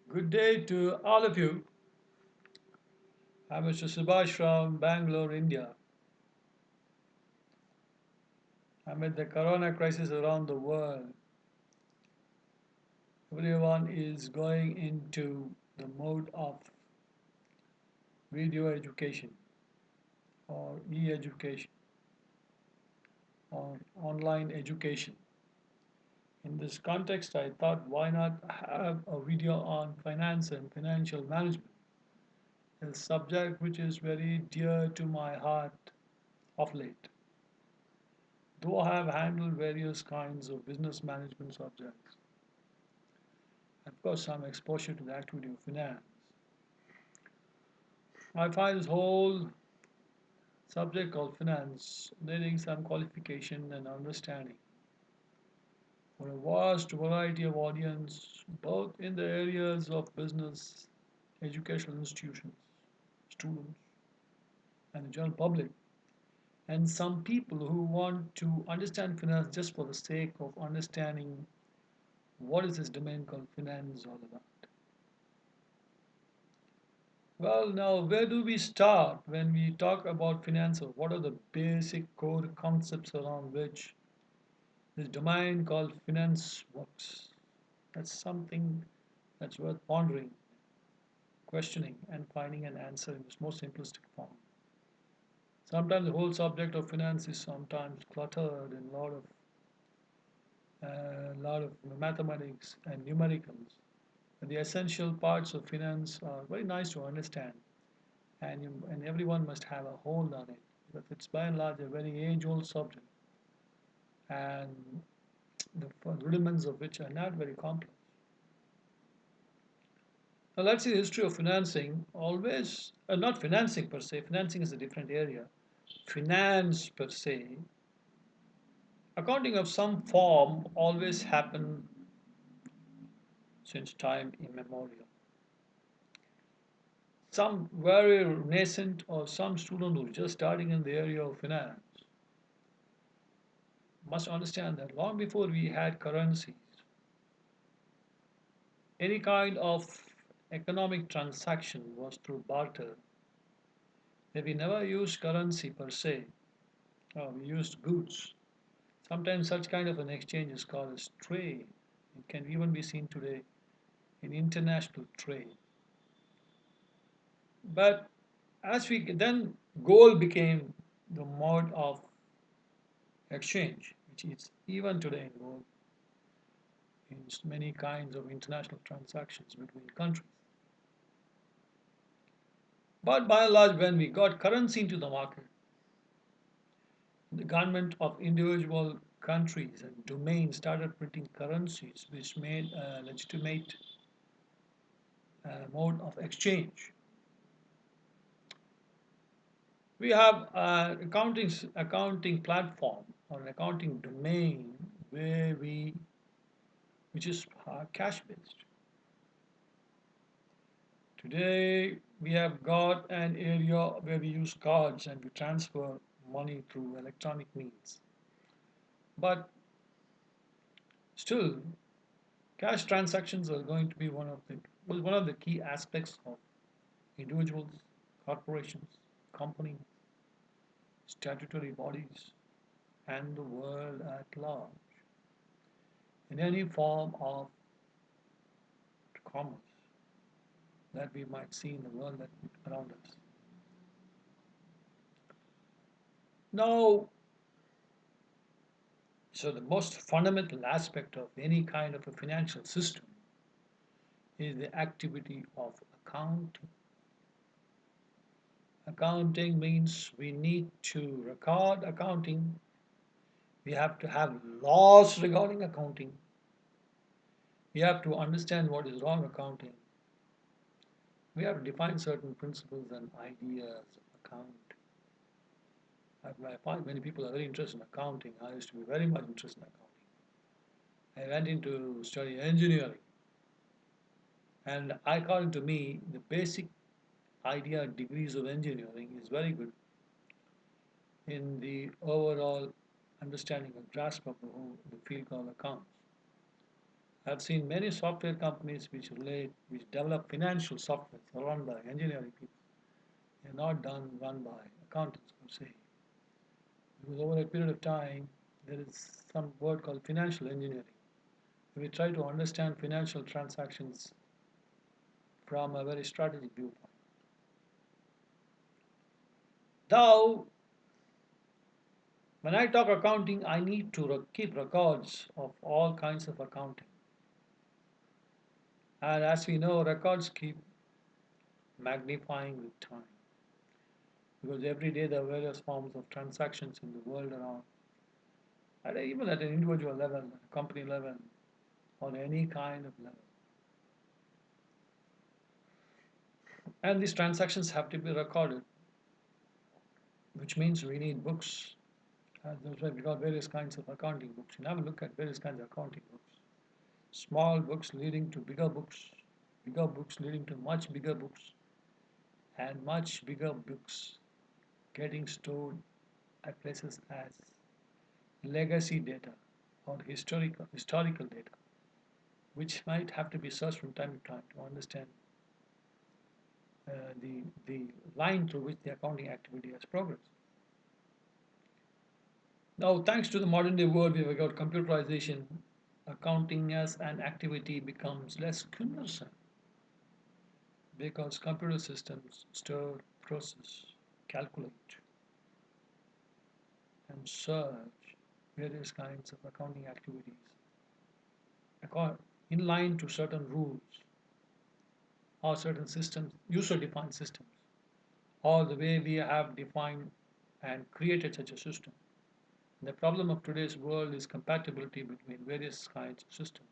Good day to all of you. I'm Mr. Subhash from Bangalore, India. Amid the corona crisis around the world, everyone is going into the mode of video education or e-education or online education. In this context, I thought why not have a video on finance and financial management, a subject which is very dear to my heart of late. Though I have handled various kinds of business management subjects, of course, some exposure to the activity of finance. I find this whole subject called finance needing some qualification and understanding for a vast variety of audience, both in the areas of business, educational institutions, students, and the general public, and some people who want to understand finance just for the sake of understanding what is this domain called finance all about. Well, now, where do we start when we talk about finance? Or what are the basic core concepts around which this domain called finance works? That's something that's worth pondering, questioning, and finding an answer in its most simplistic form. Sometimes the whole subject of finance is sometimes cluttered in a lot of mathematics and numericals. But the essential parts of finance are very nice to understand, and everyone must have a hold on it. But it's by and large a very age-old subject, and the rudiments of which are not very complex. Now let's see the history of financing. Always, not financing per se. Financing is a different area. Finance per se, accounting of some form always happened since time immemorial. Some very nascent or some student who's just starting in the area of finance must understand that long before we had currencies, any kind of economic transaction was through barter. That we never used currency per se, we used goods. Sometimes such kind of an exchange is called as trade. It can even be seen today in international trade. But as we then gold became the mode of exchange, which is even today in gold in many kinds of international transactions between countries. But by and large, when we got currency into the market, the government of individual countries and domains started printing currencies, which made a legitimate mode of exchange. We have an accounting platform or an accounting domain which is cash based. Today we have got an area where we use cards and we transfer money through electronic means. But still, cash transactions are going to be one of the key aspects of individuals, corporations, companies, statutory bodies, and the world at large in any form of commerce that we might see in the world around us. Now, so the most fundamental aspect of any kind of a financial system is the activity of accounting. Accounting means we need to record accounting. We have to have laws regarding accounting. We have to understand what is wrong accounting. We have to define certain principles and ideas of account. I find many people are very interested in accounting. I used to be very much interested in accounting. I went into study engineering, and according to me, the basic idea degrees of engineering is very good in the overall understanding and grasp of the field called accounts. I've seen many software companies which develop financial software are run by engineering people. They're not run by accountants per se. Because over a period of time, there is some word called financial engineering. We try to understand financial transactions from a very strategic viewpoint. Now, when I talk accounting, I need to keep records of all kinds of accounting. And as we know, records keep magnifying with time because every day there are various forms of transactions in the world around, even at an individual level, a company level, on any kind of level. And these transactions have to be recorded, which means we need books. That's why we got various kinds of accounting books. You have a look at various kinds of accounting books. Small books leading to bigger books leading to much bigger books, and much bigger books getting stored at places as legacy data or historical data, which might have to be searched from time to time to understand the line through which the accounting activity has progressed. Now, thanks to the modern day world, we've got computerization. Accounting as an activity becomes less cumbersome because computer systems store, process, calculate, and search various kinds of accounting activities in line to certain rules or certain systems, user-defined systems, or the way we have defined and created such a system. The problem of today's world is compatibility between various kinds of systems.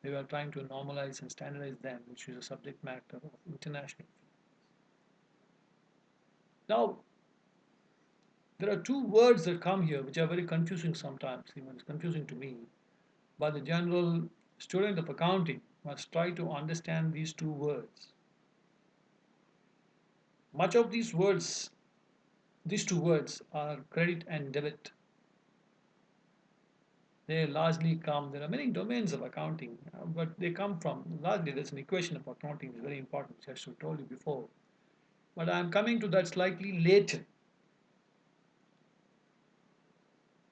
We are trying to normalize and standardize them, which is a subject matter of international. Now, there are two words that come here which are very confusing sometimes, even it's confusing to me. But the general student of accounting must try to understand these two words. Much of these two words are credit and debit. They largely come, there are many domains of accounting, but they come from, largely there's an equation of accounting is very important, which I should have told you before. But I'm coming to that slightly later.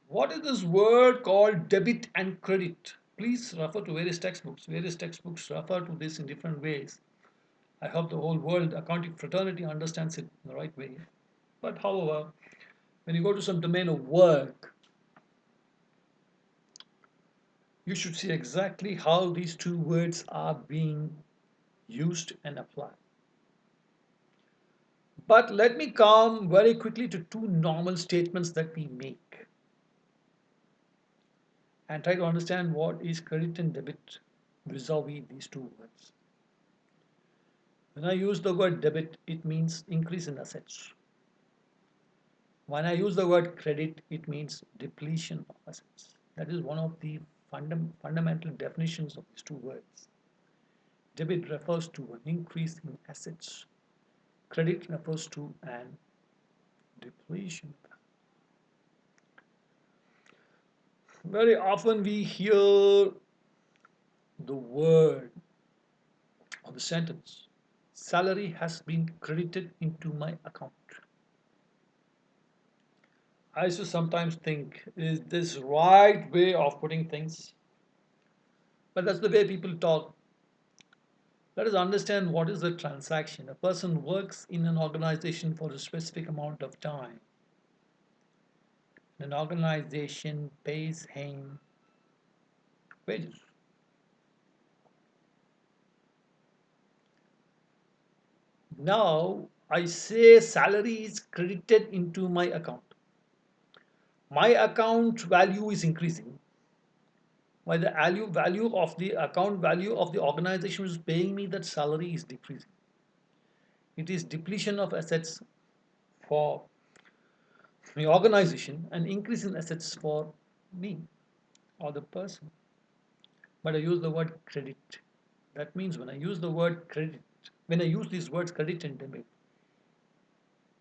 What is this word called debit and credit? Please refer to various textbooks. Various textbooks refer to this in different ways. I hope the whole world accounting fraternity understands it in the right way. But however, when you go to some domain of work, you should see exactly how these two words are being used and applied. But let me come very quickly to two normal statements that we make and try to understand what is credit and debit vis-a-vis these two words. When I use the word debit, it means increase in assets. When I use the word credit, it means depletion of assets. That is one of the fundamental definitions of these two words. Debit refers to an increase in assets. Credit refers to an depletion. Very often we hear the word or the sentence, salary has been credited into my account. I used to sometimes think, is this right way of putting things? But that's the way people talk. Let us understand what is a transaction. A person works in an organization for a specific amount of time. An organization pays him wages. Now I say salary is credited into my account. My account value is increasing while the value of the account value of the organization which is paying me that salary is decreasing. It is depletion of assets for the organization and increase in assets for me or the person. But I use the word credit. That means when I use the word credit, when I use these words credit and debit,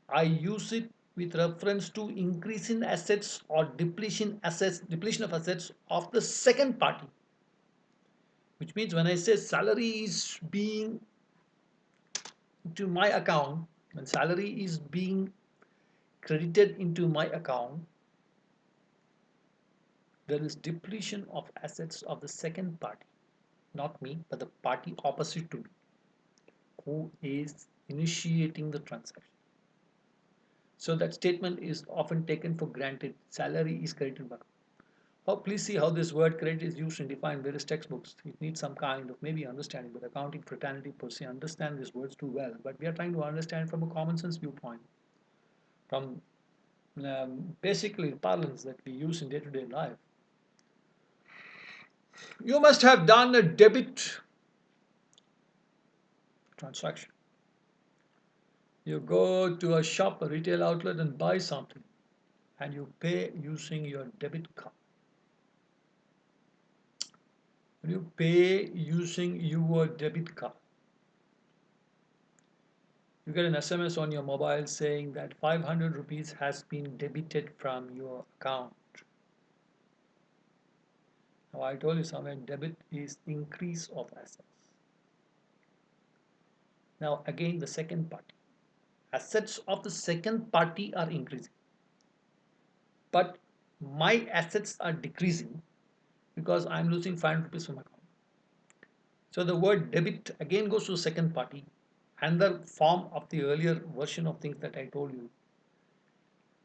I use it with reference to increase in assets or depletion of assets of the second party. which means when I say salary is being into my account, when salary is being credited into my account, there is depletion of assets of the second party, not me, but the party opposite to me, who is initiating the transaction. So that statement is often taken for granted. Salary is credited back. Oh, please see how this word credit is used in defined various textbooks. It needs some kind of maybe understanding, but accounting fraternity per se understand these words too well. But we are trying to understand from a common sense viewpoint, from basically parlance that we use in day-to-day life. You must have done a debit transaction. You go to a shop, a retail outlet, and buy something, and you pay using your debit card. When you pay using your debit card, you get an SMS on your mobile saying that 500 rupees has been debited from your account. Now, I told you somewhere debit is increase of assets. Now, again, the second party. Assets of the second party are increasing, but my assets are decreasing because I'm losing 500 rupees from my account. So the word debit again goes to the second party, another form of the earlier version of things that I told you.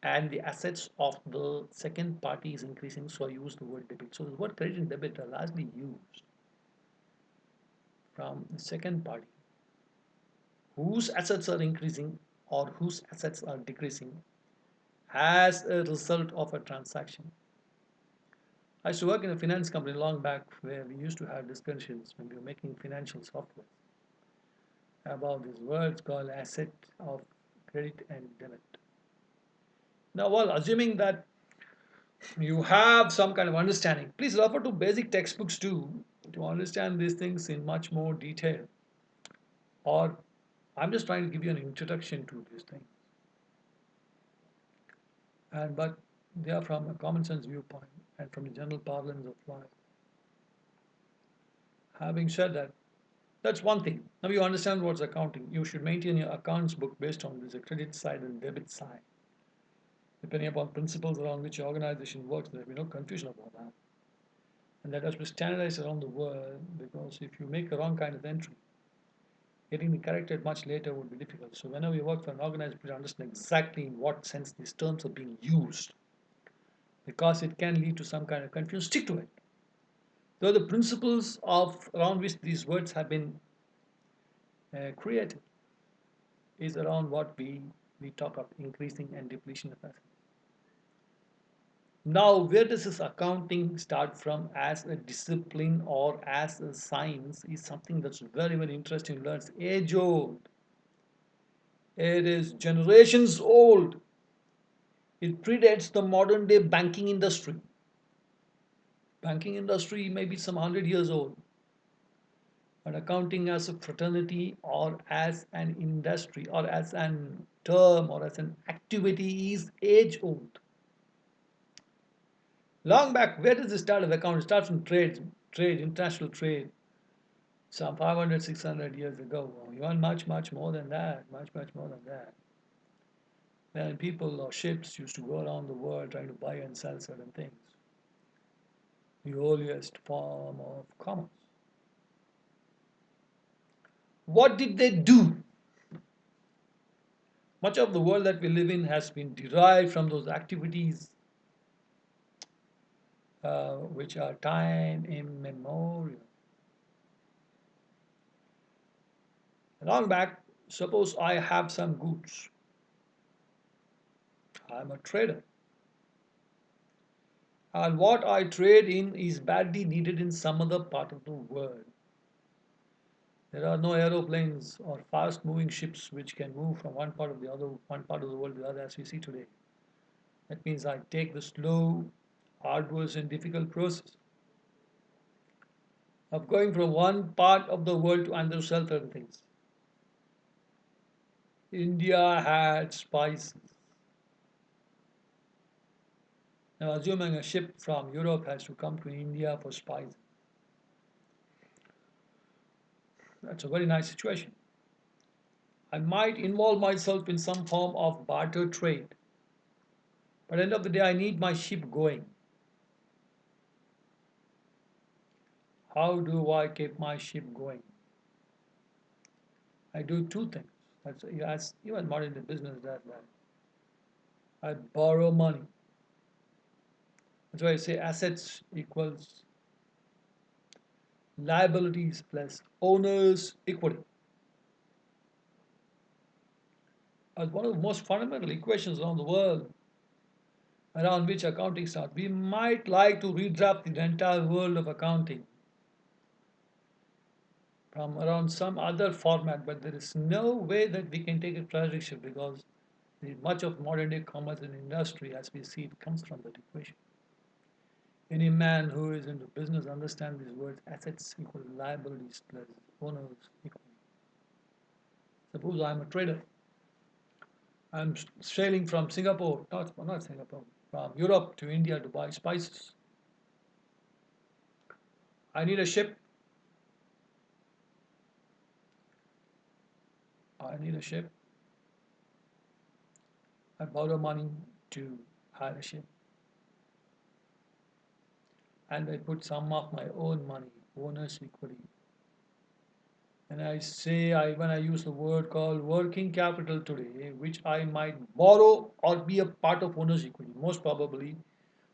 And the assets of the second party is increasing, so I use the word debit. So the word credit and debit are largely used from the second party, whose assets are increasing or whose assets are decreasing as a result of a transaction. I used to work in a finance company long back where we used to have discussions when we were making financial software about these words called asset of credit and debit. Now, while assuming that you have some kind of understanding, please refer to basic textbooks too to understand these things in much more detail. Or I'm just trying to give you an introduction to these things. And but they are from a common sense viewpoint and from the general parlance of life. Having said that, that's one thing. Now you understand what's accounting. You should maintain your accounts book based on this credit side and debit side. Depending upon principles around which your organization works, there will be no confusion about that. And that has to be standardized around the world because if you make a wrong kind of entry, getting the corrected much later would be difficult. So whenever you work for an organization, please understand exactly in what sense these terms are being used because it can lead to some kind of confusion. Stick to it. Though the principles of around which these words have been created is around what we talk of increasing and depletion of assets. Now, where does this accounting start from as a discipline or as a science is something that's very, very interesting. It's age old. It is generations old. It predates the modern day banking industry. Banking industry may be some 100 years old, but accounting as a fraternity or as an industry or as an term or as an activity is age old. Long back, where does it start of accounting? It starts from trade, international trade, some 500, 600 years ago, or even much, much more than that, much, much more than that. When people or ships used to go around the world trying to buy and sell certain things, the earliest form of commerce. What did they do? Much of the world that we live in has been derived from those activities which are time immemorial. Long back, suppose I have some goods. I'm a trader. And what I trade in is badly needed in some other part of the world. There are no aeroplanes or fast moving ships which can move from one part of the world to the other as we see today. That means I take the slow, arduous and difficult process of going from one part of the world to another to sell certain things. India had spices. Now assuming a ship from Europe has to come to India for spices. That's a very nice situation. I might involve myself in some form of barter trade, but at the end of the day, I need my ship going. How do I keep my ship going? I do two things. That's even modern business does that. I borrow money. That's why I say assets equals liabilities plus owner's equity. As one of the most fundamental equations around the world around which accounting starts. We might like to redraft the entire world of accounting from around some other format, but there is no way that we can take a trajectory because much of modern day commerce and industry, as we see it, comes from that equation. Any man who is into business understands these words: assets equal liabilities plus owners equal. Suppose I'm a trader. I'm sailing from Singapore, not Singapore, from Europe to India to buy spices. I need a ship. I need a ship. I borrow money to hire a ship, and I put some of my own money, owner's equity. And when I use the word called working capital today, which I might borrow or be a part of owner's equity. Most probably,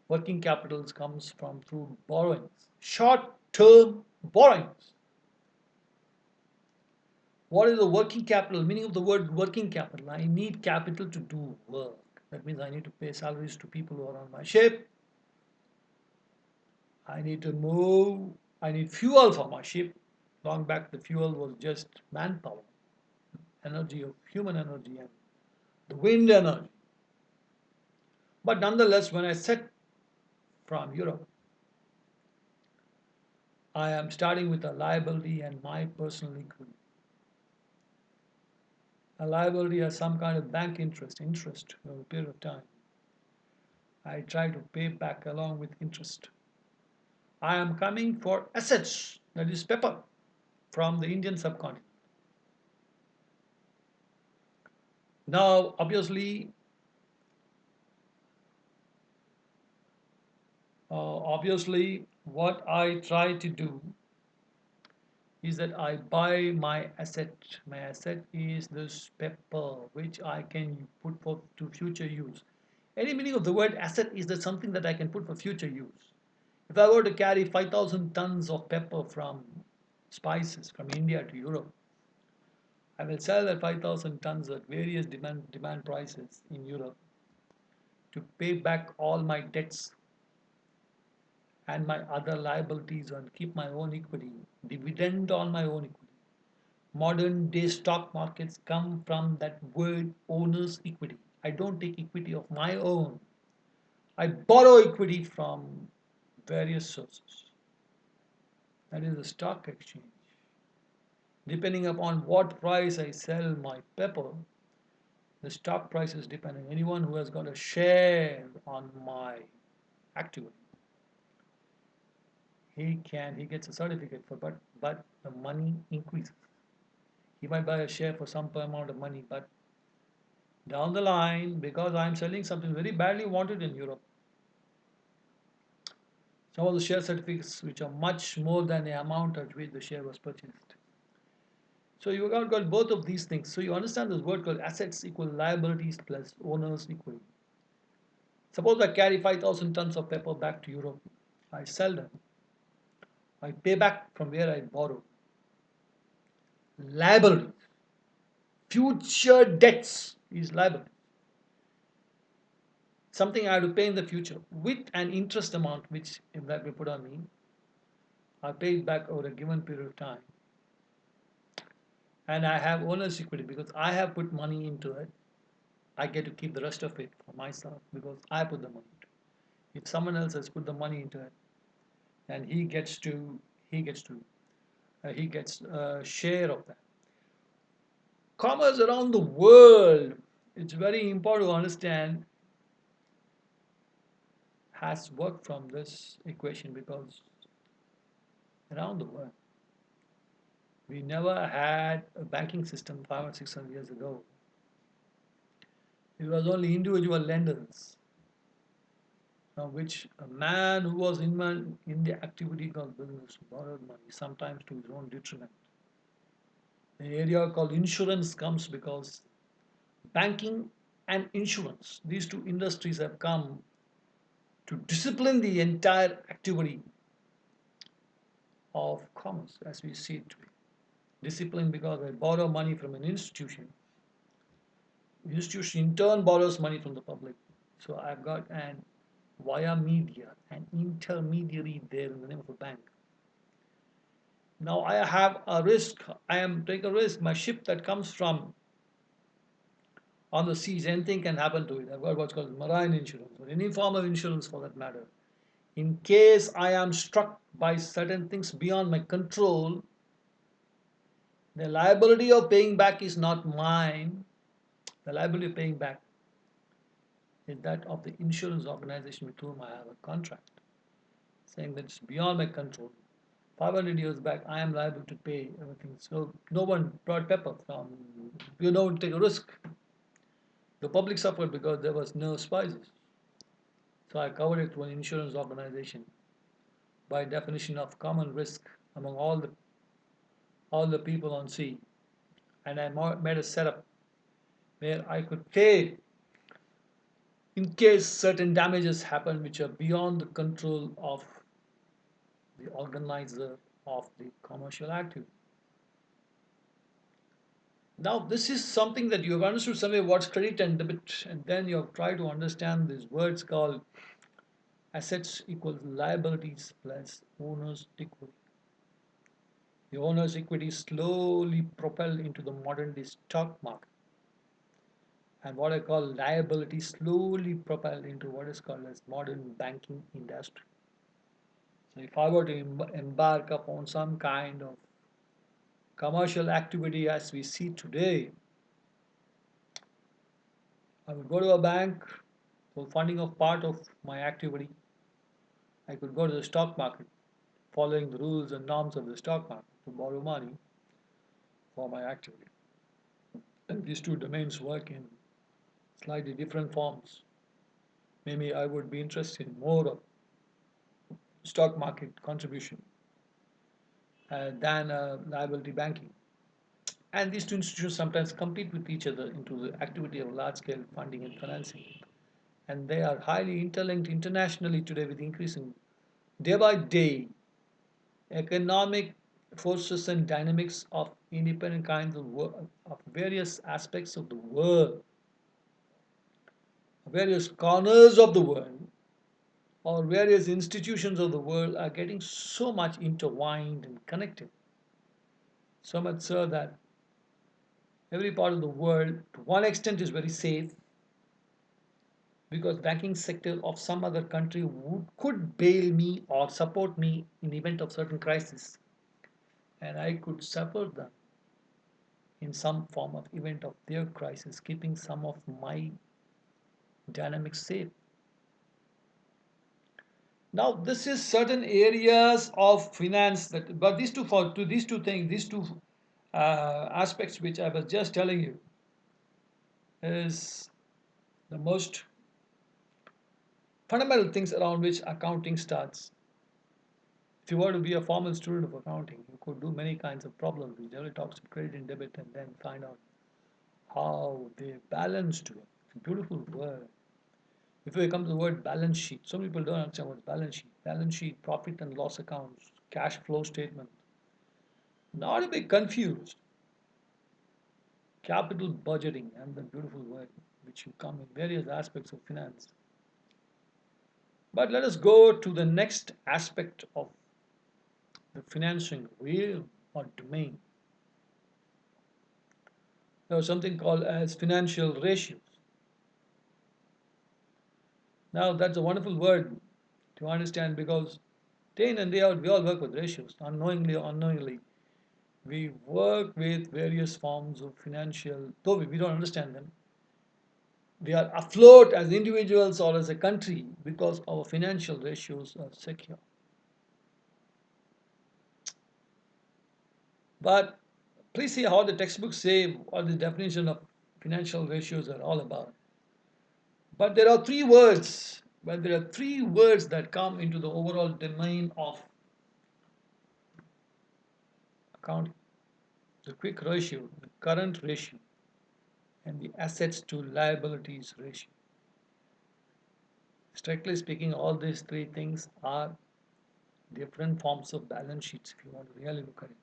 working capitals comes from through borrowings, short-term borrowings. What is the working capital? Meaning of the word working capital. I need capital to do work. That means I need to pay salaries to people who are on my ship. I need to move. I need fuel for my ship. Long back, the fuel was just manpower, energy of human energy and the wind energy. But nonetheless, when I set from Europe, I am starting with a liability and my personal equity. A liability has some kind of bank interest over a period of time. I try to pay back along with interest. I am coming for assets, that is pepper, from the Indian subcontinent. Now, obviously, what I try to do is that I buy my asset. My asset is this pepper, which I can put for to future use. Any meaning of the word asset is that something that I can put for future use. If I were to carry 5,000 tons of pepper from spices from India to Europe, I will sell that 5,000 tons at various demand prices in Europe to pay back all my debts and my other liabilities and keep my own equity, dividend on my own equity. Modern day stock markets come from that word owner's equity. I don't take equity of my own. I borrow equity from various sources. That is the stock exchange. Depending upon what price I sell my pepper, the stock price is dependent. Anyone who has got a share on my activity, he gets a certificate for but the money increases. He might buy a share for some amount of money, but down the line, because I'm selling something very badly wanted in Europe, some of the share certificates which are much more than the amount at which the share was purchased. So you got both of these things. So you understand this word called assets equal liabilities plus owners equal. Suppose I carry 5,000 tons of pepper back to Europe. I sell them. I pay back from where I borrowed. Liabilities. Future debts is liability. Something I have to pay in the future with an interest amount which if that we put on me, I pay it back over a given period of time. And I have owner's equity because I have put money into it. I get to keep the rest of it for myself because I put the money into it. If someone else has put the money into it, then he gets to he gets a share of that. Commerce around the world, it's very important to understand, has worked from this equation because around the world We never had a banking system 500 or 600 years ago. It was only individual lenders, which a man who was in the activity called business borrowed money, sometimes to his own detriment. An area called insurance comes because banking and insurance, these two industries have come to discipline the entire activity of commerce as we see it today. Discipline because I borrow money from an institution. The institution in turn borrows money from the public. So I've got an via media, an intermediary there in the name of a bank. Now I have a risk. I am taking a risk. My ship that comes from on the seas, anything can happen to it. I've got what's called marine insurance or any form of insurance for that matter. In case I am struck by certain things beyond my control, the liability of paying back is not mine. The liability of paying back is that of the insurance organization with whom I have a contract, saying that it's beyond my control. 500 years back, I am liable to pay everything. So no one brought pepper from, you don't take a risk. The public suffered because there was no spices. So I covered it through an insurance organization by definition of common risk among all the people on sea. And I made a setup where I could pay in case certain damages happen which are beyond the control of the organizer of the commercial activity. Now, this is something that you have understood somewhere what's credit and debit, and then you have tried to understand these words called assets equals liabilities plus owner's equity. The owner's equity slowly propelled into the modern day stock market, and what I call liability slowly propelled into what is called as modern banking industry. So if I were to embark upon some kind of commercial activity as we see today, I would go to a bank for funding of part of my activity. I could go to the stock market following the rules and norms of the stock market to borrow money for my activity. And these two domains work in slightly different forms. Maybe I would be interested in more of stock market contribution than liability banking. And these two institutions sometimes compete with each other into the activity of large scale funding and financing. And they are highly interlinked internationally today with increasing day by day economic forces and dynamics of independent kinds of various aspects of the world, various corners of the world, or various institutions of the world are getting so much intertwined and connected. So much so that every part of the world, to one extent, is very safe because banking sector of some other country could bail me or support me in the event of certain crisis, and I could support them in some form of event of their crisis, keeping some of my dynamics safe. Now, this is certain areas of finance that, but these two for to these two things, these two aspects which I was just telling you is the most fundamental things around which accounting starts. If you were to be a formal student of accounting, you could do many kinds of problems. We generally talks of credit and debit and then find out how they balance to it. It's a beautiful word. Before we come to the word balance sheet, some people don't understand what balance sheet. Balance sheet, profit and loss accounts, cash flow statement. Not to be confused. Capital budgeting and the beautiful word which you come in various aspects of finance. But let us go to the next aspect of the financing realm or domain. There was something called as financial ratios. Now that's a wonderful word to understand because day in and day out we all work with ratios, unknowingly or unknowingly. We work with various forms of financial, though we don't understand them. We are afloat as individuals or as a country because our financial ratios are secure. But Please see how the textbooks say what the definition of financial ratios are all about. But there are three words, that come into the overall domain of accounting: the quick ratio, the current ratio, and the assets to liabilities ratio. Strictly speaking, all these three things are different forms of balance sheets if you want to really look at it.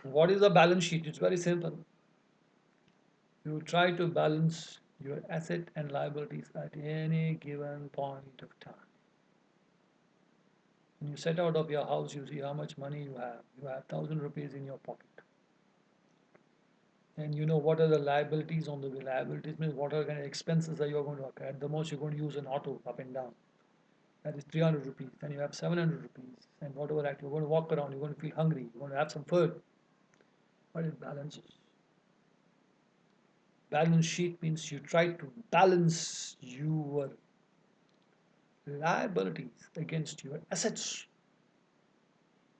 What is a balance sheet? It's very simple. You try to balance your asset and liabilities at any given point of time. When you set out of your house, you see how much money you have. You have 1,000 rupees in your pocket. And you know what are the liabilities on the way. Liabilities means what are kind of expenses that you're going to occur. At the most, you're going to use an auto up and down. That is 300 rupees. Then you have 700 rupees. And whatever act, you're going to walk around, you're going to feel hungry, you're going to have some food. But it balances. Balance sheet means you try to balance your liabilities against your assets.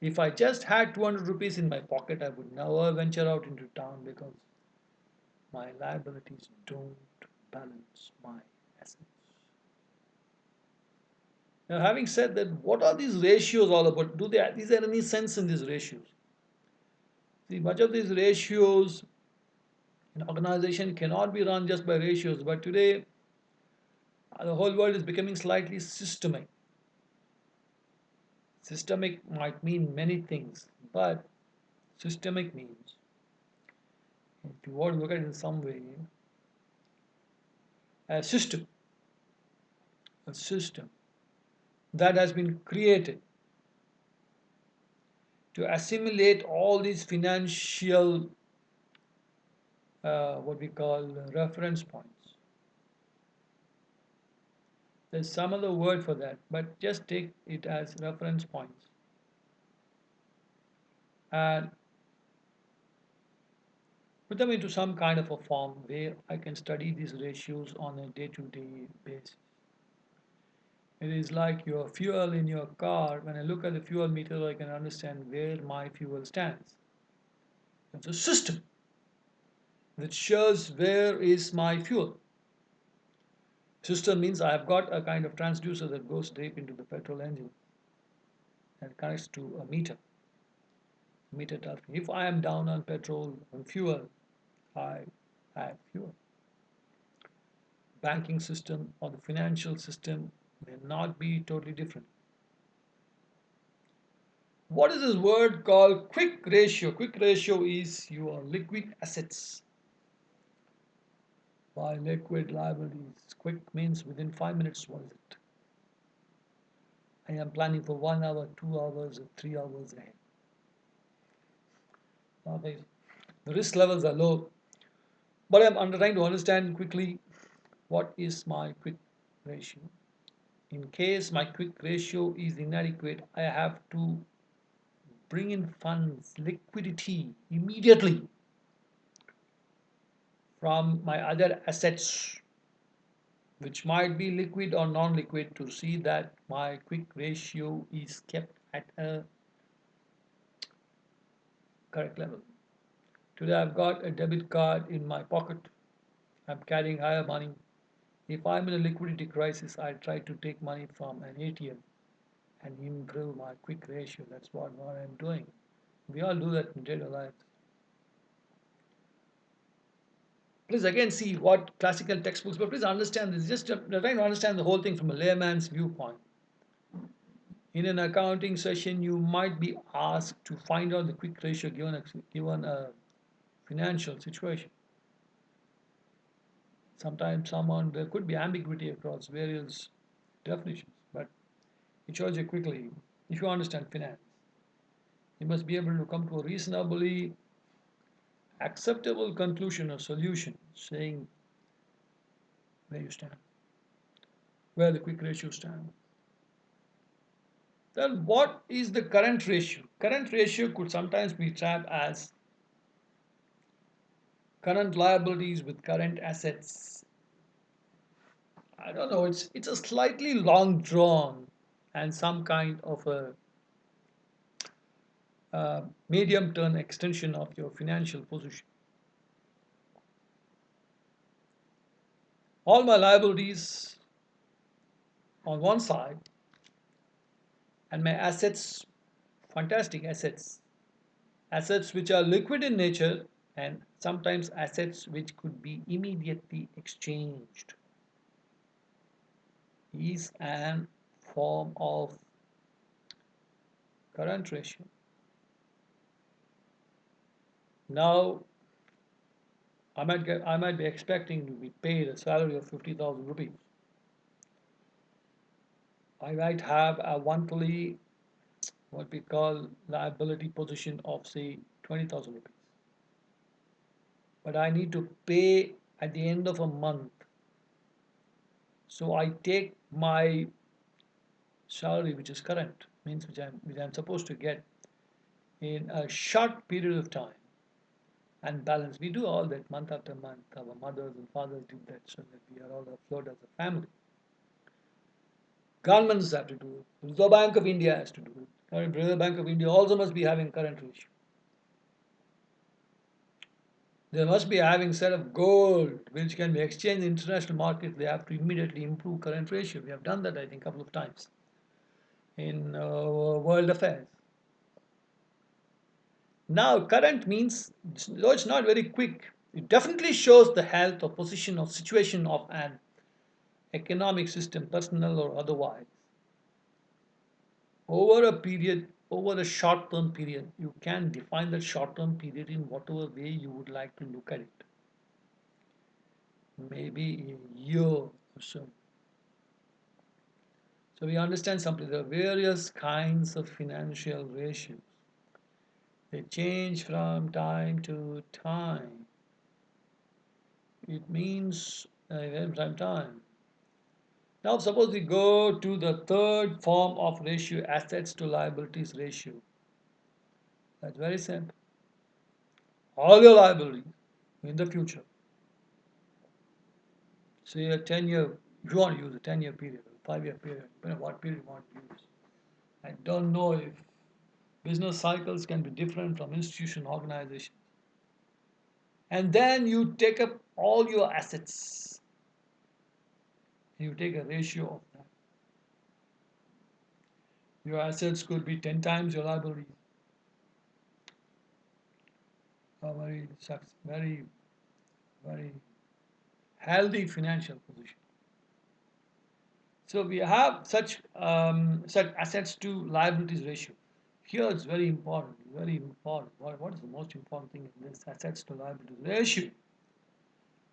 If I just had 200 rupees in my pocket, I would never venture out into town because my liabilities don't balance my assets. Now, having said that, what are these ratios all about? Is there any sense in these ratios? See, much of these ratios, an organization cannot be run just by ratios, but today the whole world is becoming slightly systemic. Systemic might mean many things, but systemic means, if you want to look at it in some way, a system, a system that has been created to assimilate all these financial, what we call reference points. There's some other word for that, but just take it as reference points. And put them into some kind of a form where I can study these ratios on a day-to-day basis. It is like your fuel in your car. When I look at the fuel meter, I can understand where my fuel stands. It's a system that shows where is my fuel. System means I have got a kind of transducer that goes deep into the petrol engine and connects to a meter. Meter tells me if I am down on petrol and fuel, I have fuel. Banking system or the financial system may not be totally different. What is this word called quick ratio? Quick ratio is your liquid assets by liquid liabilities. Quick means within 5 minutes. What is it? I am planning for 1 hour, 2 hours, or 3 hours ahead. Nowadays, the risk levels are low, but I'm trying to understand quickly what is my quick ratio. In case my quick ratio is inadequate, I have to bring in funds, liquidity immediately from my other assets, which might be liquid or non-liquid, to see that my quick ratio is kept at a correct level. Today I've got a debit card in my pocket. I'm carrying higher money. If I'm in a liquidity crisis, I try to take money from an ATM and improve my quick ratio. That's what I'm doing. We all do that in daily life. Please again see what classical textbooks, but please understand this. Just trying to understand the whole thing from a layman's viewpoint. In an accounting session, you might be asked to find out the quick ratio given a financial situation. Sometimes there could be ambiguity across various definitions, but it shows you quickly. If you understand finance, you must be able to come to a reasonably acceptable conclusion or solution saying where you stand, where the quick ratio stands. Then what is the current ratio? Current ratio could sometimes be trapped as current liabilities with current assets. I don't know, it's a slightly long drawn and some kind of a medium term extension of your financial position. All my liabilities on one side and my assets, fantastic assets, assets which are liquid in nature and sometimes assets which could be immediately exchanged, is an form of current ratio. Now, I might be expecting to be paid a salary of 50,000 rupees. I might have a monthly, what we call liability position of say 20,000 rupees. But I need to pay at the end of a month. So I take my salary, which is current, means which I'm supposed to get in a short period of time and balance. We do all that month after month. Our mothers and fathers did that so that we are all afloat as a family. Governments have to do it. Reserve Bank of India has to do it. Reserve Bank of India also must be having current ratio. They must be having set of gold which can be exchanged in international market. They have to immediately improve current ratio. We have done that, I think, a couple of times in world affairs. Now, current means, though it's not very quick, it definitely shows the health or position or situation of an economic system, personal or otherwise. Over a period, over a short term period, you can define that short term period in whatever way you would like to look at it. Maybe a year or so. So we understand simply there are various kinds of financial ratios. They change from time to time. It means from time. Now suppose we go to the third form of ratio, assets to liabilities ratio. That's very simple. All your liabilities in the future, say a 10-year, if you want to use a 10-year period, a 5-year period, depending on what period you want to use. I don't know if business cycles can be different from institution organization. And then you take up all your assets. You take a ratio of that. Your assets could be 10 times your liabilities. A very, very healthy financial position. So we have such assets to liabilities ratio. Here it's very important, very important. What is the most important thing in this assets to liabilities ratio?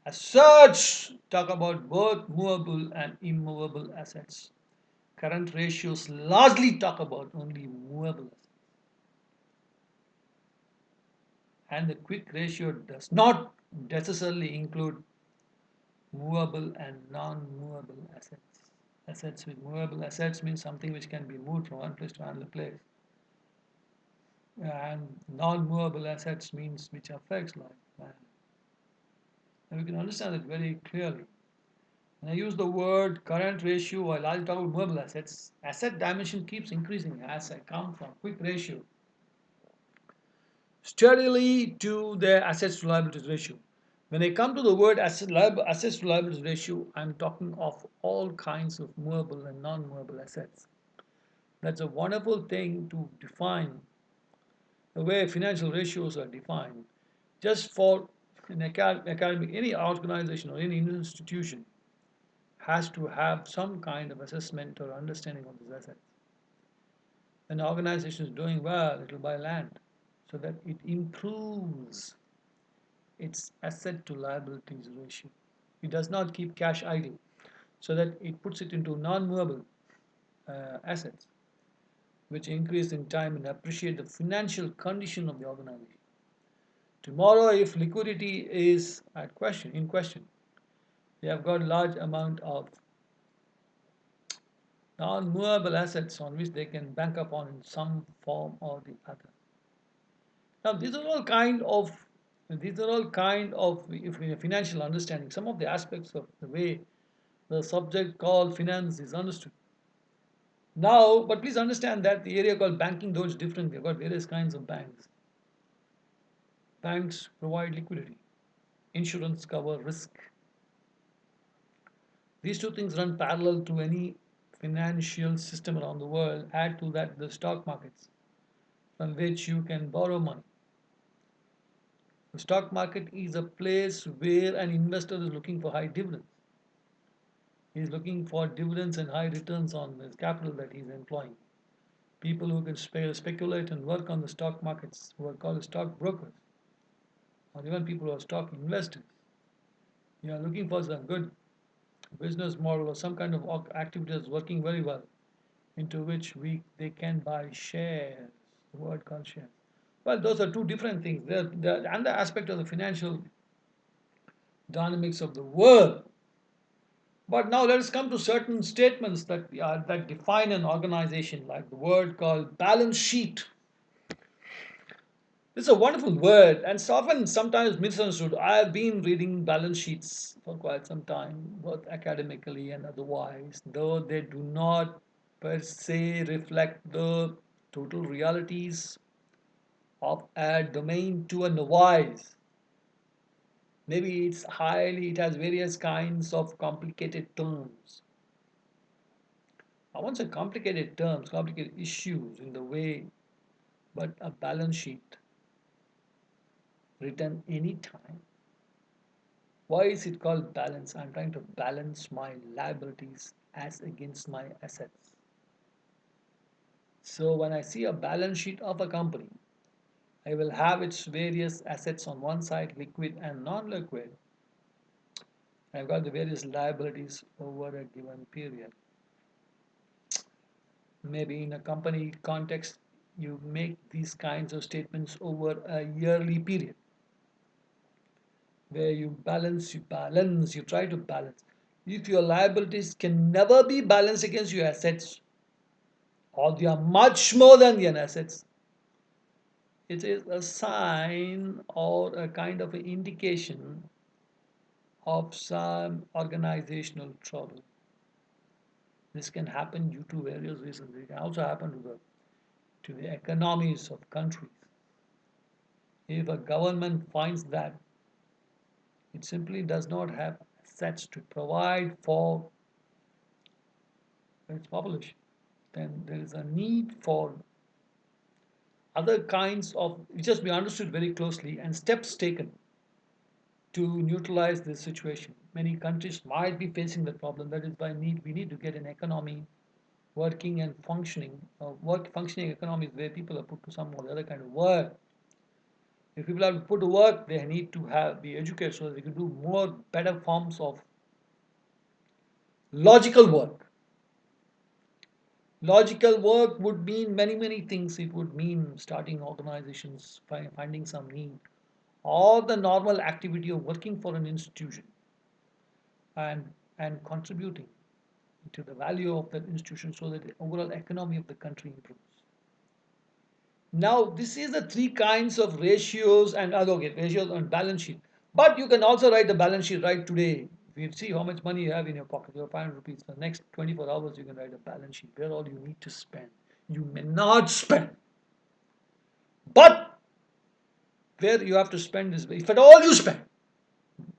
As such, talk about both movable and immovable assets. Current ratios largely talk about only movable assets. And the quick ratio does not necessarily include movable and non-movable assets. Assets with movable assets means something which can be moved from one place to another place. And non-movable assets means which affects life. And we can understand it very clearly. When I use the word current ratio while I talk about movable assets, asset dimension keeps increasing as I come from quick ratio steadily to the assets to liabilities ratio. When I come to the word assets to liabilities ratio, I'm talking of all kinds of movable and non-movable assets. That's a wonderful thing to define the way financial ratios are defined. Just for an academic, any organization or any institution has to have some kind of assessment or understanding of these assets. When an organization is doing well, it will buy land so that it improves its asset to liabilities ratio. It does not keep cash idle so that it puts it into non-movable assets which increase in time and appreciate the financial condition of the organization. Tomorrow, if liquidity is in question, they have got a large amount of non-movable assets on which they can bank upon in some form or the other. Now, these are all kind of financial understanding. Some of the aspects of the way the subject called finance is understood. Now, but please understand that the area called banking, though, is different. We've got various kinds of banks. Banks provide liquidity, insurance cover risk. These two things run parallel to any financial system around the world. Add to that the stock markets, from which you can borrow money. The stock market is a place where an investor is looking for high dividends. He's looking for dividends and high returns on his capital that he's employing. People who can speculate and work on the stock markets, who are called stock brokers, or even people who are stock investors, you are looking for some good business model or some kind of activity that's working very well, into which they can buy shares. The word called shares. Well, those are two different things. They're another aspect of the financial dynamics of the world. But now let us come to certain statements that define an organization, like the word called balance sheet. It's a wonderful word and it's often sometimes misunderstood. I have been reading balance sheets for quite some time, both academically and otherwise, though they do not per se reflect the total realities of a domain to a novice. Maybe it has various kinds of complicated terms. I won't say complicated terms, complicated issues in the way, but a balance sheet written anytime. Why is it called balance? I'm trying to balance my liabilities as against my assets. So when I see a balance sheet of a company, I will have its various assets on one side, liquid and non-liquid. I've got the various liabilities over a given period. Maybe in a company context, you make these kinds of statements over a yearly period where you try to balance. If your liabilities can never be balanced against your assets, or they are much more than your assets, it is a sign or a kind of an indication of some organizational trouble. This can happen due to various reasons. It can also happen to the economies of countries. If a government finds that it simply does not have assets to provide for its population, then there is a need for other kinds of, it just be understood very closely and steps taken to neutralize this situation. Many countries might be facing that problem. That is why we need to get an economy working and functioning. Functioning economies where people are put to some or the other kind of work. If people are put to work, they need to be educated so that they can do more better forms of logical work. Logical work would mean many things. It would mean starting organizations, finding some need, or the normal activity of working for an institution and contributing to the value of that institution so that the overall economy of the country improves. Now, this is the three kinds of ratios and okay, ratios on balance sheet. But you can also write the balance sheet right today. If you see how much money you have in your pocket, your 500 rupees for the next 24 hours, you can write a balance sheet where all you need to spend. You may not spend, but where you have to spend is, if at all you spend,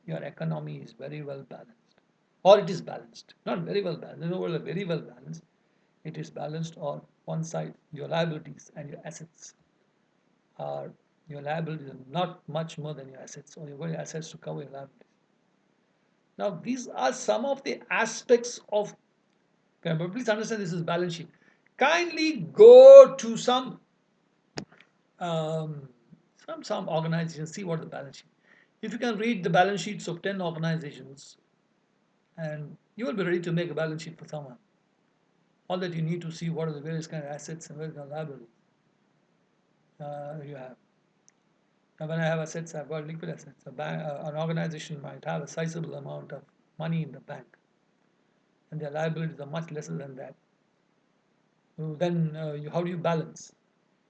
your economy is very well balanced, or it is balanced. Not very well balanced. There's no word very well balanced. It is balanced on one side. Your liabilities and your assets are, your liabilities are not much more than your assets, or your assets to cover your liabilities. Now, these are some of the aspects of. But please understand this is balance sheet. Kindly go to um, some organizations, see what the balance sheet. If you can read the balance sheets of 10 organizations, and you will be ready to make a balance sheet for someone. All that you need to see what are the various kind of assets and various kind of liabilities you have. Now, when I have assets, I've got liquid assets. An organization might have a sizable amount of money in the bank, and their liabilities are much lesser than that. So then, how do you balance?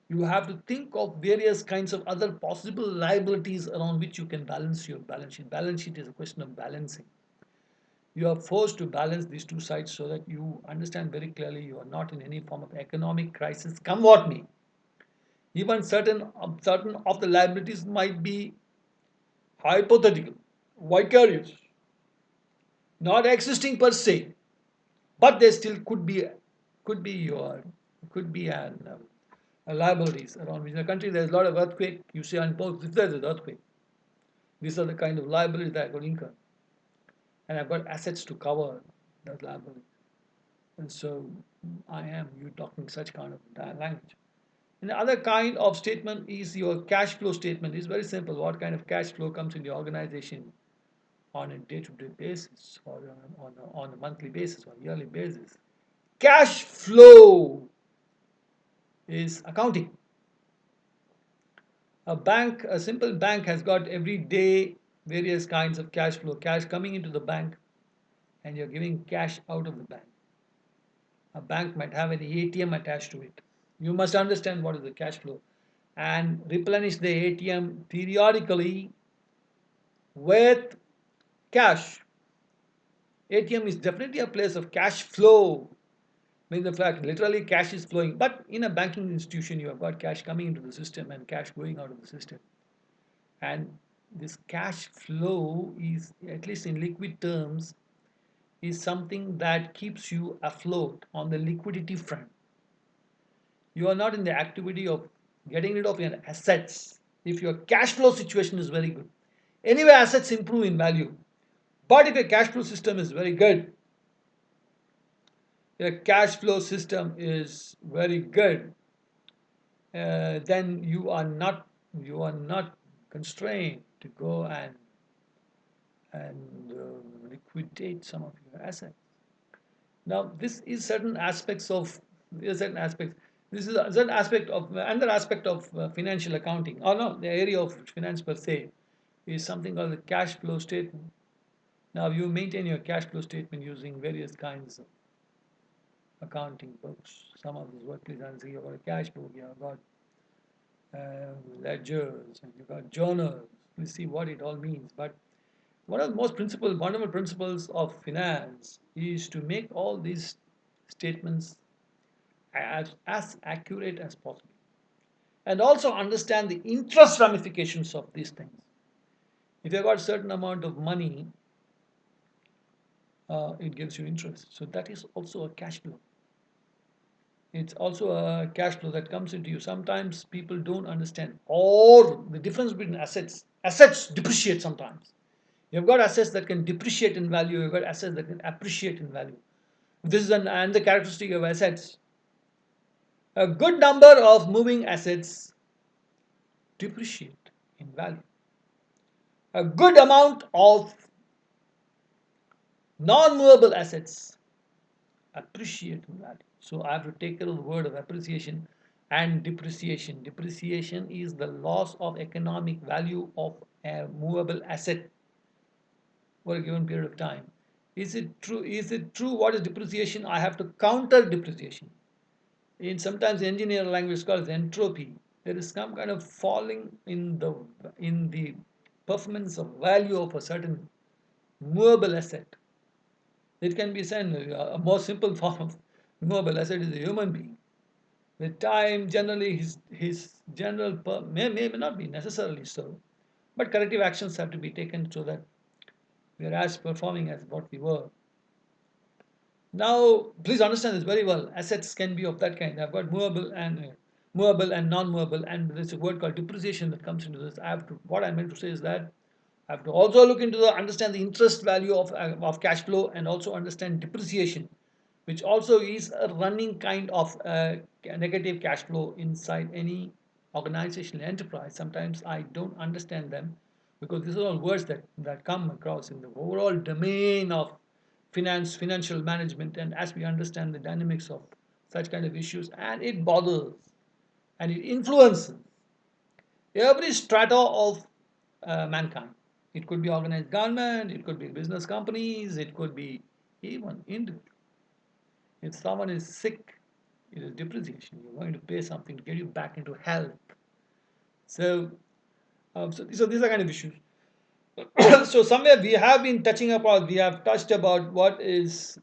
You have to think of various kinds of other possible liabilities around which you can balance your balance sheet. Balance sheet is a question of balancing. You are forced to balance these two sides so that you understand very clearly you are not in any form of economic crisis, come what may. Even certain of the liabilities might be hypothetical, vicarious, not existing per se, but they still could be liabilities around which in a country there's a lot of earthquake. You say on both if there's an earthquake, these are the kind of liabilities that I could incur, and I've got assets to cover those liabilities. And so I am you talking such kind of language. And the other kind of statement is your cash flow statement. It's very simple. What kind of cash flow comes in the organization on a day-to-day basis or on a monthly basis or yearly basis? Cash flow is accounting. A simple bank has got every day various kinds of cash flow, cash coming into the bank, and you're giving cash out of the bank. A bank might have an ATM attached to it. You must understand what is the cash flow and replenish the ATM periodically with cash. ATM is definitely a place of cash flow. Means the fact literally cash is flowing. But in a banking institution, you have got cash coming into the system and cash going out of the system. And this cash flow is, at least in liquid terms, is something that keeps you afloat on the liquidity front. You are not in the activity of getting rid of your assets if your cash flow situation is very good. Anyway, assets improve in value. But if your cash flow system is very good, your cash flow system is very good, then you are not constrained to go and liquidate some of your assets. Now, this is certain aspects of certain aspects. This is a certain aspect of another aspect of financial accounting, or no, the area of finance per se is something called the cash flow statement. Now, you maintain your cash flow statement using various kinds of accounting books. Some of these workplace analysis, you've got a cash book, you've got ledgers, and you've got journals. You see what it all means. But one of the most fundamental principles of finance is to make all these statements as accurate as possible and also understand the interest ramifications of these things. If you've got a certain amount of money, it gives you interest. So that is also a cash flow. It's also a cash flow that comes into you. Sometimes people don't understand or the difference between assets. Assets depreciate sometimes. You've got assets that can depreciate in value. You've got assets that can appreciate in value. This is and the characteristic of assets. A good number of moving assets depreciate in value. A good amount of non-movable assets appreciate in value. So I have to take care of the word of appreciation and depreciation. Depreciation is the loss of economic value of a movable asset for a given period of time. Is it true? Is it true? What is depreciation? I have to counter depreciation. In sometimes engineer language called entropy. There is some kind of falling in the performance of value of a certain movable asset. It can be said a more simple form of movable asset is a human being. With time, generally, his general may not be necessarily so, but corrective actions have to be taken so that we are as performing as what we were. Now, please understand this very well. Assets can be of that kind. I've got movable and non-movable, and there's a word called depreciation that comes into this. I have to. What I meant to say is that I have to also look into the understand the interest value of cash flow and also understand depreciation, which also is a running kind of negative cash flow inside any organizational enterprise. Sometimes I don't understand them because these are all words that come across in the overall domain of financial management, and as we understand the dynamics of such kind of issues, and it bothers and it influences every strata of mankind. It could be organized government, it could be business companies, it could be even individuals. If someone is sick, it is depreciation. You're going to pay something to get you back into health. So, so these are kind of issues. So somewhere we have been touching upon, we have touched about what is,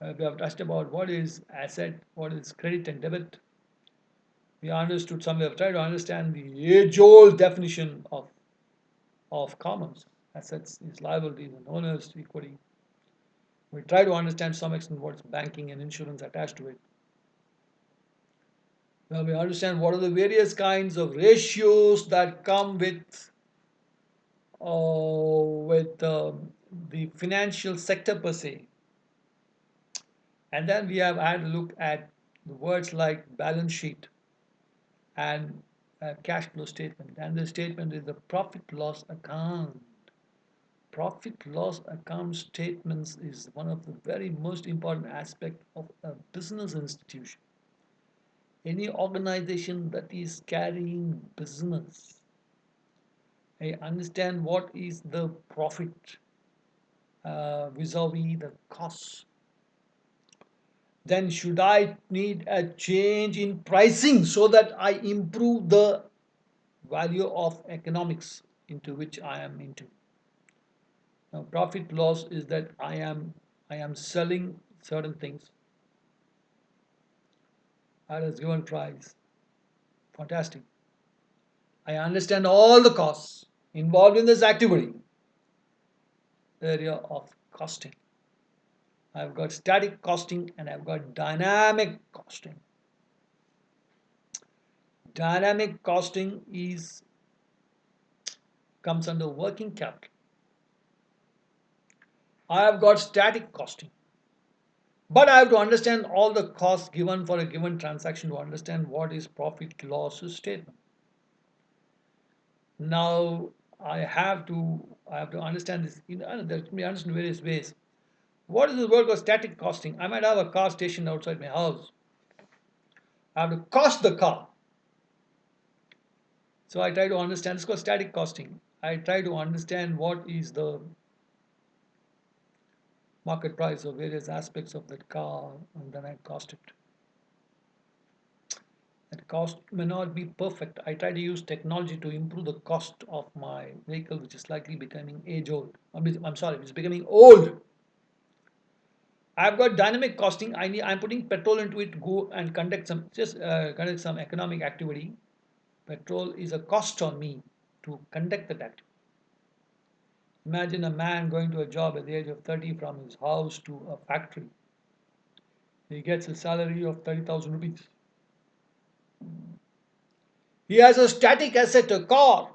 we have touched about what is asset, what is credit and debit. We understood somewhere, try to understand the age-old definition of commerce. Assets is liabilities and owners equity. We try to understand to some extent what's banking and insurance attached to it. Well, we understand what are the various kinds of ratios that come with the financial sector per se. And then we have had a look at the words like balance sheet and cash flow statement. And the statement is the profit loss account. Profit loss account statements is one of the very most important aspect of a business institution. Any organization that is carrying business, I understand what is the profit vis-a-vis the cost. Then should I need a change in pricing so that I improve the value of economics into which I am into? Now, profit loss is that I am selling certain things at a given price. Fantastic. I understand all the costs involved in this activity. Area of costing. I've got static costing and I've got dynamic costing. Dynamic costing is comes under working capital. I have got static costing. But I have to understand all the costs given for a given transaction to understand what is profit loss statement. Now I have to understand this. There can be understood in various ways. What is the work of static costing? I might have a car stationed outside my house. I have to cost the car. So I try to understand. It's called static costing. I try to understand what is the market price of various aspects of that car, and then I cost it. That cost may not be perfect. I try to use technology to improve the cost of my vehicle, which is slightly becoming age old. I'm sorry, it's becoming old. I've got dynamic costing. I'm putting petrol into it. Go and conduct some economic activity. Petrol is a cost on me to conduct that activity. Imagine a man going to a job at the age of 30 from his house to a factory. He gets a salary of 30,000 rupees. He has a static asset, a car.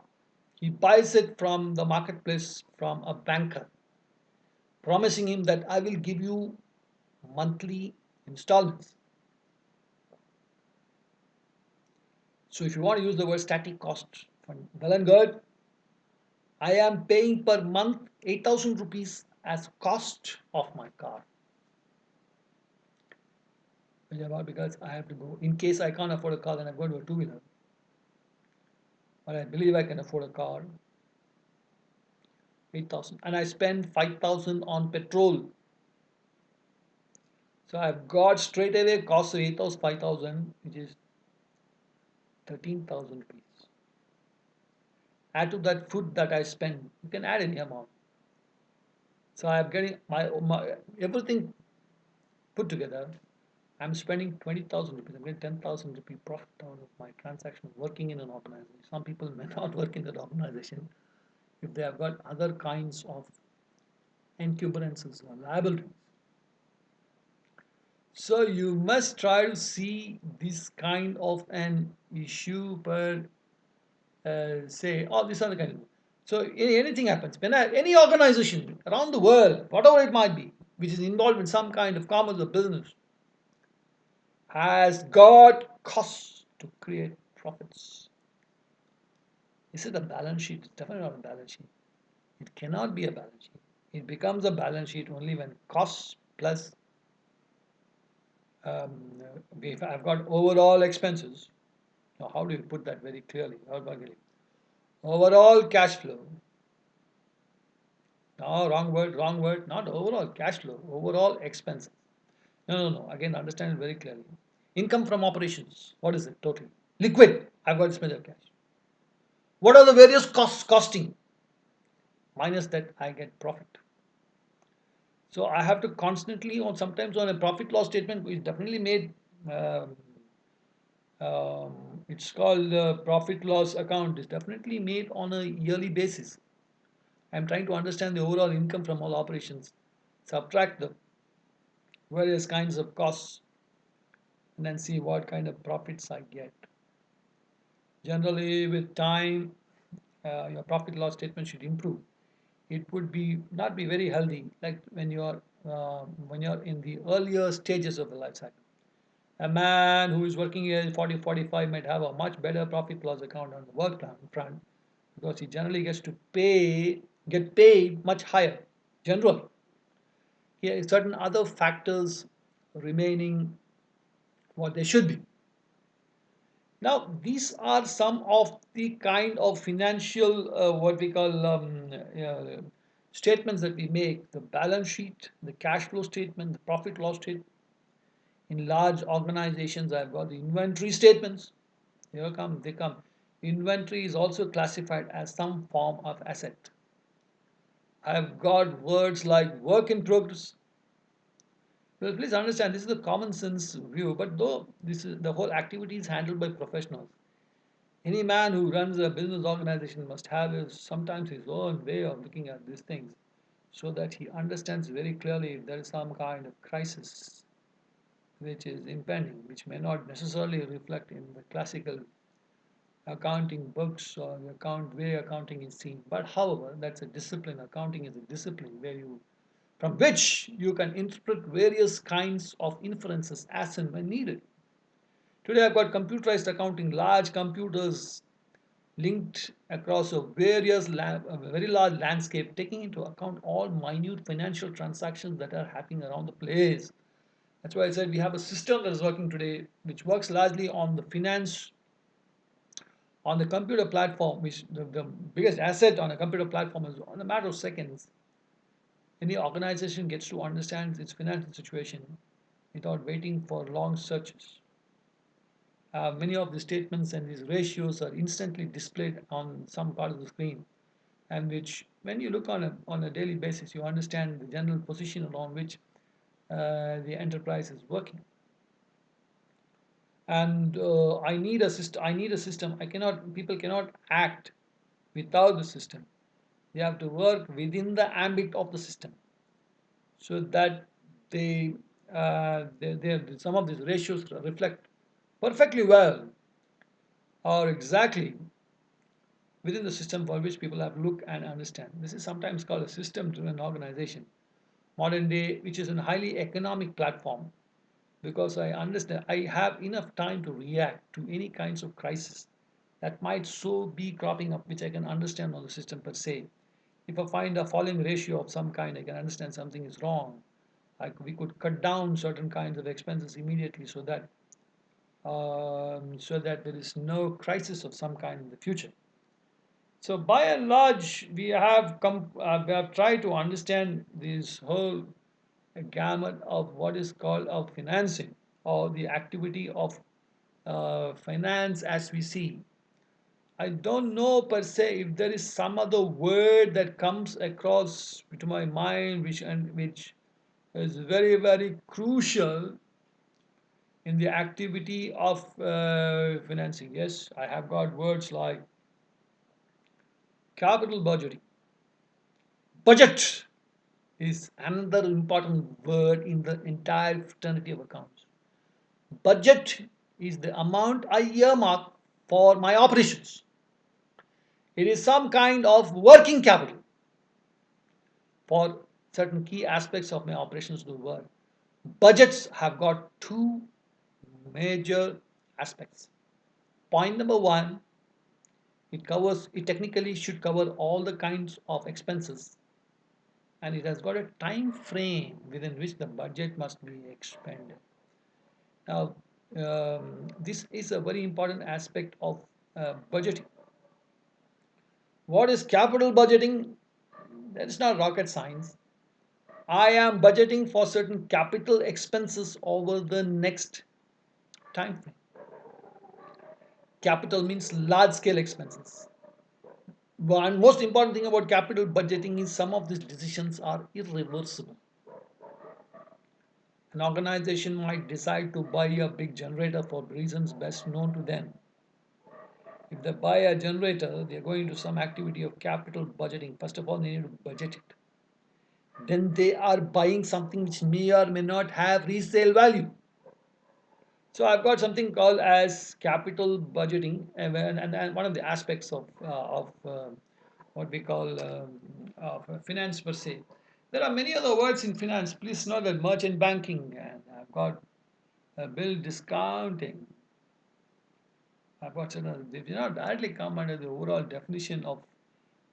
He buys it from the marketplace from a banker, promising him that I will give you monthly installments. So if you want to use the word static cost, well and good. I am paying per month 8,000 rupees as cost of my car. Because I have to go. In case I can't afford a car, then I'm going to a two-wheeler. But I believe I can afford a car. 8,000. And I spend 5,000 on petrol. So I've got straight away cost of 8,000, 5,000, which is 13,000 rupees. Add to that food that I spend. You can add any amount. So I'm getting my everything put together. I'm spending 20,000 rupees. I'm getting 10,000 rupee profit out of my transaction working in an organization. Some people may not work in that organization if they have got other kinds of encumbrances or liabilities. So you must try to see this kind of an issue per say, oh, these are the kind of. So anything happens when any organization around the world, whatever it might be, which is involved in some kind of commerce or business, has got costs to create profits. Is it a balance sheet? It's definitely not a balance sheet. It cannot be a balance sheet. It becomes a balance sheet only when costs plus um, if I've got overall expenses. Now, how do you put that very clearly? Overall cash flow. No, wrong word, wrong word. Not overall cash flow, overall expenses. No, no, no. Again, understand it very clearly. Income from operations. What is it totally? Liquid. I've got this much of cash. What are the various costs costing? minus that I get profit. So I have to constantly, or sometimes on a profit loss statement, is definitely made. Um, it's called profit loss account. Is definitely made on a yearly basis. I'm trying to understand the overall income from all operations, subtract the various kinds of costs, and then see what kind of profits I get. Generally, with time, your profit loss statement should improve. It would be not be very healthy, like when you're in the earlier stages of the life cycle. A man who is working at 40, 45 might have a much better profit loss account on the work plan front because he generally gets to get paid much higher. Generally, here is certain other factors remaining what they should be. Now, these are some of the kind of financial, what we call statements that we make: the balance sheet, the cash flow statement, the profit loss statement. In large organizations, I've got the inventory statements. Here come, they come. Inventory is also classified as some form of asset. I've got words like work in progress. Well, please understand this is a common sense view, but though this is the whole activity is handled by professionals, any man who runs a business organization must have sometimes his own way of looking at these things so that he understands very clearly if there is some kind of crisis which is impending, which may not necessarily reflect in the classical accounting books or the account way accounting is seen. But however, that's a discipline. Accounting is a discipline where you from which you can interpret various kinds of inferences as and when needed. Today I've got computerized accounting, large computers linked across a very large landscape, taking into account all minute financial transactions that are happening around the place. That's why I said we have a system that is working today, which works largely on the finance on the computer platform, which the biggest asset on a computer platform is on a matter of seconds. Any organization gets to understand its financial situation without waiting for long searches. Many of the statements and these ratios are instantly displayed on some part of the screen, and which, when you look on a daily basis, you understand the general position along which the enterprise is working. And I need a system. I need a system. I cannot. People cannot act without the system. They have to work within the ambit of the system, so that they, some of these ratios reflect perfectly well or exactly within the system for which people have to look and understand. This is sometimes called a system-driven organization. Modern day, which is a highly economic platform, because I understand I have enough time to react to any kinds of crisis that might so be cropping up, which I can understand on the system per se. If I find a falling ratio of some kind, I can understand something is wrong. We could cut down certain kinds of expenses immediately so that there is no crisis of some kind in the future. So by and large, we have tried to understand this whole gamut of what is called of financing or the activity of finance as we see. I don't know per se if there is some other word that comes across to my mind which is very very crucial in the activity of financing. Yes, I have got words like capital budgeting. Budget is another important word in the entire fraternity of accounts. Budget is the amount I earmark for my operations. It is some kind of working capital for certain key aspects of my operations to work. Budgets have got two major aspects. Point number one, it technically should cover all the kinds of expenses, and it has got a time frame within which the budget must be expended. Now, this is a very important aspect of budgeting. What is capital budgeting? That is not rocket science. I am budgeting for certain capital expenses over the next time frame. Capital means large scale expenses. One most important thing about capital budgeting is some of these decisions are irreversible. An organization might decide to buy a big generator for reasons best known to them. If they buy a generator, they are going to some activity of capital budgeting. First of all, they need to budget it. Then they are buying something which may or may not have resale value. So I've got something called as capital budgeting, and one of the aspects of what we call of finance per se. There are many other words in finance. Please know that merchant banking, and I've got bill discounting. I've got certain, they do not directly come under the overall definition of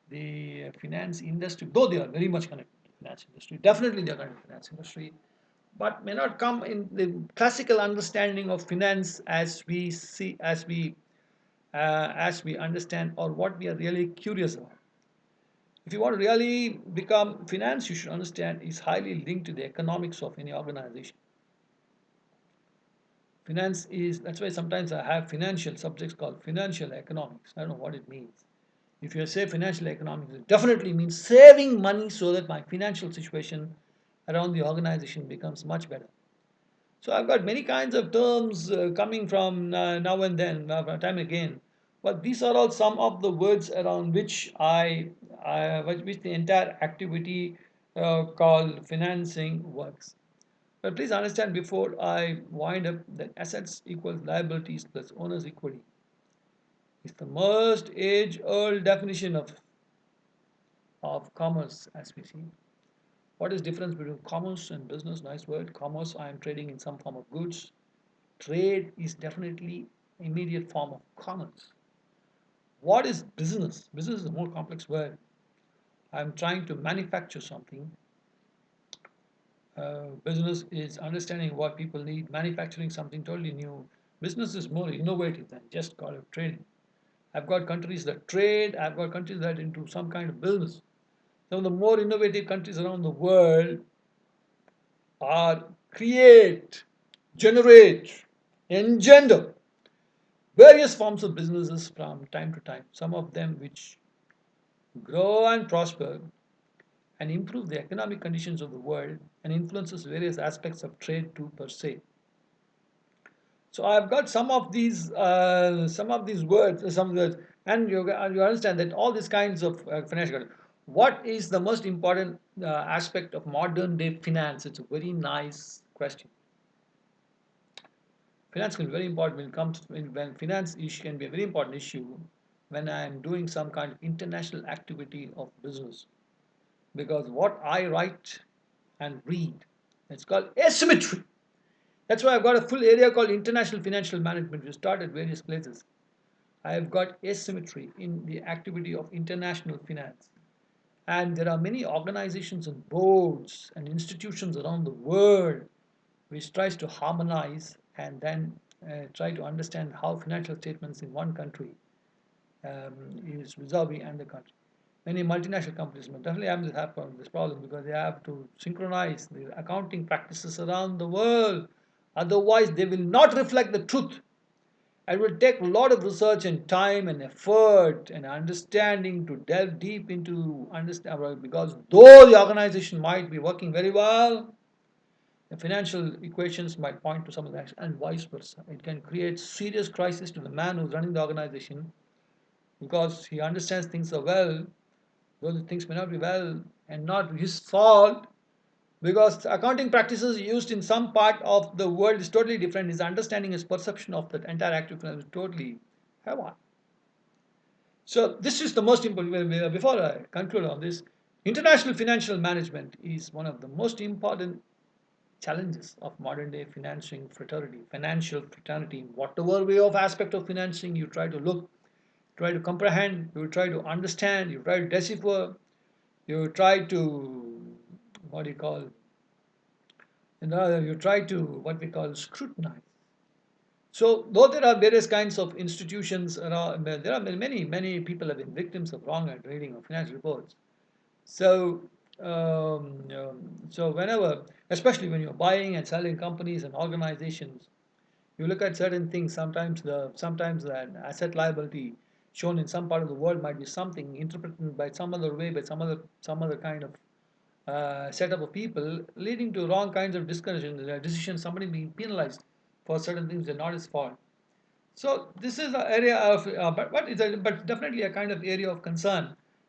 the finance industry, though they are very much connected to the finance industry. Definitely, they are connected to the finance industry, but may not come in the classical understanding of finance as we see, as we understand, or what we are really curious about. If you want to really become finance, you should understand is highly linked to the economics of any organization. Finance is, that's why sometimes I have financial subjects called financial economics. I don't know what it means. If you say financial economics, it definitely means saving money so that my financial situation around the organization becomes much better. So I've got many kinds of terms coming from now and then, time again. But these are all some of the words around which which the entire activity called financing works. But please understand before I wind up that assets equals liabilities plus owners equity. It's the most age-old definition of commerce as we see. What is difference between commerce and business? Nice word. Commerce, I am trading in some form of goods. Trade is definitely immediate form of commerce. What is business? Business is a more complex word. I'm trying to manufacture something. Business is understanding what people need, manufacturing something totally new. Business is more innovative than just call it trading. I've got countries that trade, I've got countries that into some kind of business. Some of the more innovative countries around the world are create, generate, engender various forms of businesses from time to time, some of them which grow and prosper and improve the economic conditions of the world and influences various aspects of trade too per se. So I've got some of these words, some words, and you understand that all these kinds of financial. What is the most important aspect of modern day finance? It's a very nice question. Finance can be very important when it comes when finance issue can be a very important issue when I am doing some kind of international activity of business. Because what I write and read, it's called asymmetry. That's why I've got a full area called international financial management. We start at various places. I have got asymmetry in the activity of international finance. And there are many organizations and boards and institutions around the world which tries to harmonize and then try to understand how financial statements in one country is vis-a-vis another country. Many multinational companies will definitely have this problem because they have to synchronize the accounting practices around the world. Otherwise, they will not reflect the truth. It will take a lot of research and time and effort and understanding to delve deep into understand because though the organization might be working very well, the financial equations might point to some of that, and vice versa. It can create serious crisis to the man who's running the organization because he understands things so well, though the things may not be well and not his fault, because accounting practices used in some part of the world is totally different. His understanding, his perception of the entire active is totally haywire. So this is the most important. Before I conclude on this, international financial management is one of the most important challenges of modern day financial fraternity. Whatever way of aspect of financing you try to look, try to comprehend, you try to understand, you try to decipher, you try to what do you call, you try to what we call scrutinize. So though there are various kinds of institutions around, there are many people have been victims of wrong and reading of financial reports. So so whenever, especially when you're buying and selling companies and organizations, you look at certain things. Sometimes the asset liability shown in some part of the world might be something interpreted by some other way, by some other kind of setup of people, leading to wrong kinds of discussions, decisions, somebody being penalized for certain things that are not his fault. So this is the area of, but it's but definitely a kind of area of concern